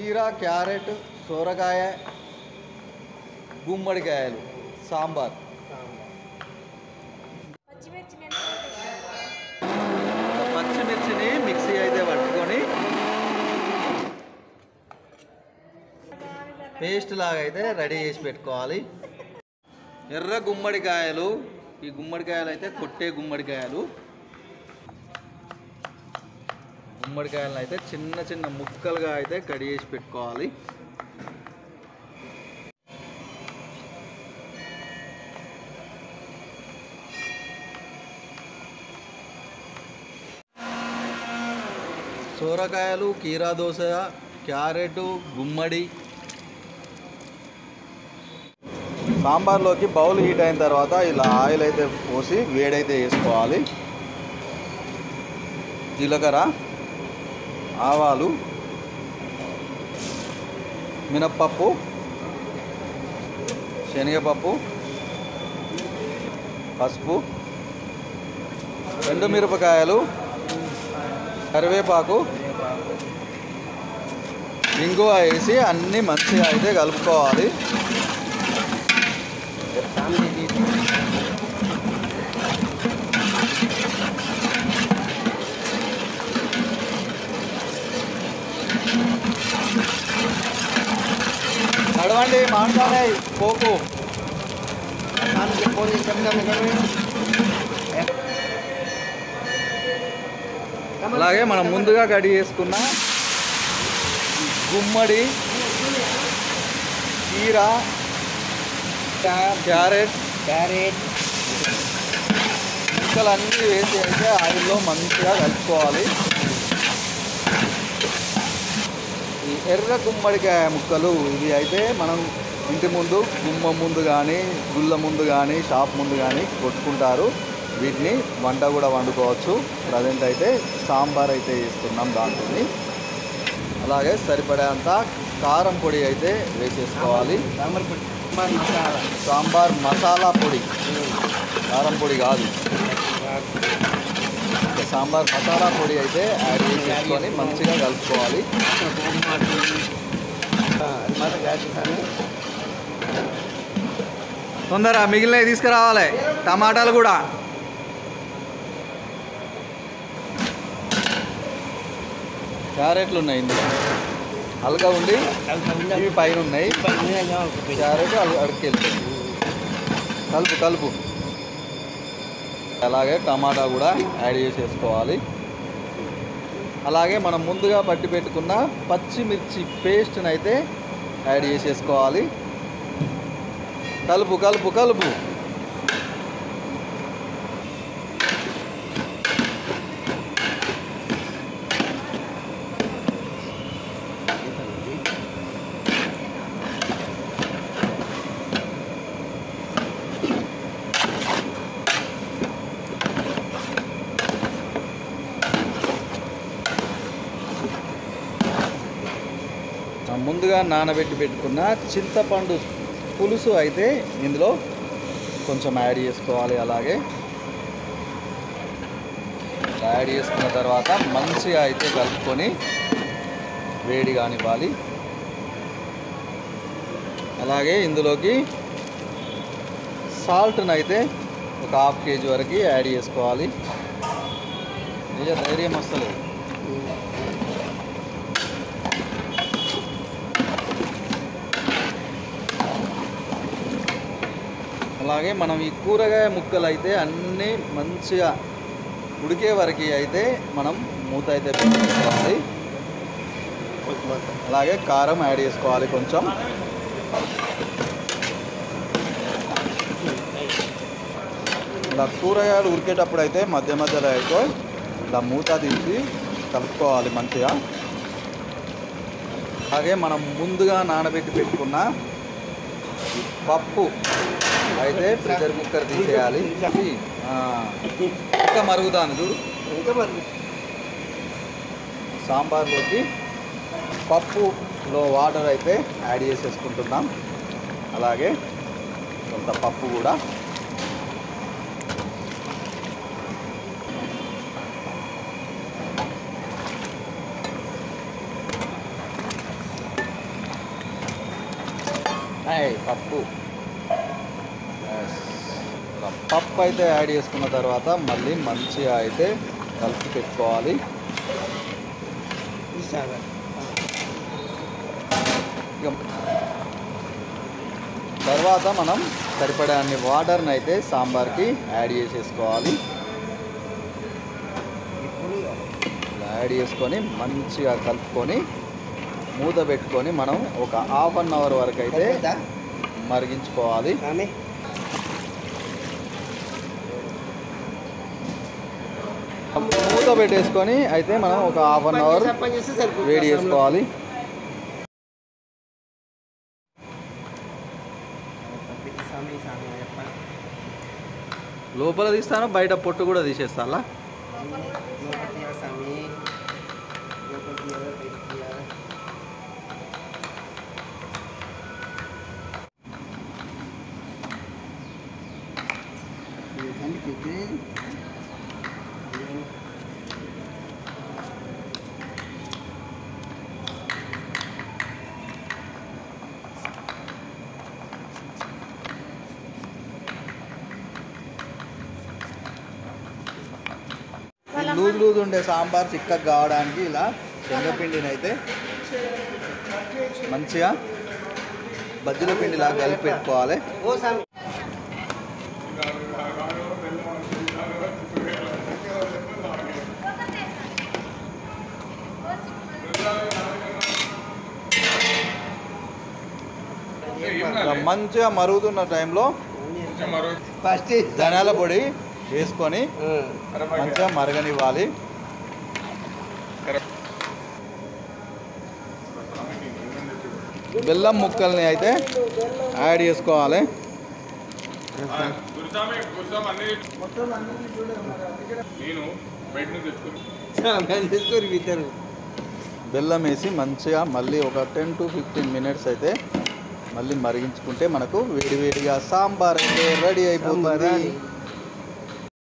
కీరా, క్యారెట్, సోరకాయ, గుమ్మడికాయలు, సాంబార్. పచ్చిమిర్చిని మిక్సీ అయితే పట్టుకొని పేస్ట్ లాగా అయితే రెడీ చేసి పెట్టుకోవాలి. ఎర్ర గుమ్మడికాయలు, ఈ గుమ్మడికాయలు అయితే కొట్టే గుమ్మడికాయలు. గుమ్మడికాయలను అయితే చిన్న చిన్న ముక్కలుగా అయితే కట్ చేసి పెట్టుకోవాలి. సోరకాయలు, కీరా దోస, క్యారెట్, గుమ్మడి. సాంబార్లోకి బౌల్ హీట్ అయిన తర్వాత ఇలా ఆయిల్ అయితే పోసి వేడైతే వేసుకోవాలి. జీలకర్ర, ఆవాలు, మినప్పప్పు, శనగపప్పు, పసుపు, ఎండుమిరపకాయలు, కరివేపాకు, ఇంగువ వేసి అన్నీ మంచిగా అయితే కలుపుకోవాలి. నడవండి మాట్లాడే పోకు. అలాగే మనం ముందుగా కడిగి చేసుకున్న గుమ్మడి, కీరా, క్యారెట్ ముక్కలన్నీ వేసి అయితే ఆయిల్లో మంచిగా కలుపుకోవాలి. ఈ ఎర్ర గుమ్మడికాయ ముక్కలు ఇవి అయితే మనం ఇంటి ముందు, గుమ్మం ముందు కానీ, గుళ్ళ ముందు కానీ, షాప్ ముందు కానీ కొట్టుకుంటారు. వీటిని వంట కూడా వండుకోవచ్చు. ప్రజెంట్ అయితే సాంబార్ అయితే వేస్తున్నాం దాంట్లో. అలాగే సరిపడేంత కారం పొడి అయితే వేసేసుకోవాలి. సాంబార్ మసాలా పొడి, కారం పొడి కాదు. సాంబార్ మసాలా పొడి అయితే యాడ్ చేసుకొని మంచిగా కలుపుకోవాలి. తొందరగా మిగిలినవి తీసుకురావాలి. టమాటాలు కూడా. క్యారెట్లు ఉన్నాయి ఇందులో, అల్గా ఉండి ఇవి పైన ఉన్నాయి. క్యారెట్ అడికెళ్ళి కలుపు. అలాగే టమాటా కూడా యాడ్ చేసేసుకోవాలి. అలాగే మనం ముందుగా పట్టి పెట్టుకున్న పచ్చిమిర్చి పేస్ట్ని అయితే యాడ్ చేసేసుకోవాలి. కలుపు. ముందుగా నానబెట్టి పెట్టుకున్న చింతపండు పులుసు అయితే ఇందులో కొంచెం యాడ్ చేసుకోవాలి. అలాగే యాడ్ చేసుకున్న తర్వాత మంచిగా అయితే కలుపుకొని వేడి కానివ్వాలి. అలాగే ఇందులోకి సాల్ట్ని అయితే ఒక 1/2 kg వరకు యాడ్ చేసుకోవాలి. నిజ ధైర్యం వస్తలేదు. అలాగే మనం ఈ కూరగాయ ముక్కలు అయితే అన్నీ మంచిగా ఉడికే వరకు అయితే మనం మూత అయితే పెట్టుకోవాలి. అలాగే కారం యాడ్ చేసుకోవాలి కొంచెం. ఇలా కూరగాయలు ఉడికేటప్పుడు అయితే మధ్య మధ్యలో అయితే ఇలా మూత తీసి కలుపుకోవాలి మంచిగా. అలాగే మనం ముందుగా నానబెట్టి పెట్టుకున్న పప్పు అయితే ప్రెషర్ కుక్కర్ తీసేయాలి. ఇంకా మరుగుతాను చూడు. సాంబార్లోకి పప్పులో వాటర్ అయితే యాడ్ చేసేసుకుంటున్నాం. అలాగే కొంత పప్పు కూడా. పప్పు. పప్పు అయితే యాడ్ చేసుకున్న తర్వాత మళ్ళీ మంచిగా అయితే కలిపి పెట్టుకోవాలి. తర్వాత మనం సరిపడే అన్ని వాటర్ని అయితే సాంబార్కి యాడ్ చేసేసుకోవాలి. యాడ్ చేసుకొని మంచిగా కలుపుకొని మూత పెట్టుకొని మనం ఒక ½ అన్ అవర్ వరకు అయితే మరిగించుకోవాలి. మూత పెట్టేసుకొని అయితే మనం ఒక ½ అన్ అవర్ వేడి చేసుకోవాలి. లోపల తీస్తాను, బయట పొట్టు కూడా తీసేస్తా. లూజ్ ఉండే సాంబార్ చిక్కగా కావడానికి ఇలా శనగపిండిని అయితే మంచిగా బజ్జీల పిండిలా కలిపి పెట్టుకోవాలి. మంచిగా మరుగుతున్న టైంలో ఫస్ట్ ధనియాల పొడి వేసుకొని మంచిగా మరగనివ్వాలి. బెల్లం ముక్కల్ని అయితే యాడ్ చేసుకోవాలి. బెల్లం వేసి మంచిగా మళ్ళీ ఒక 10 to 15 minutes అయితే మళ్ళీ మరిగించుకుంటే మనకు వేడివేడిగా సాంబార్ అయితే రెడీ అయిపోతుంది.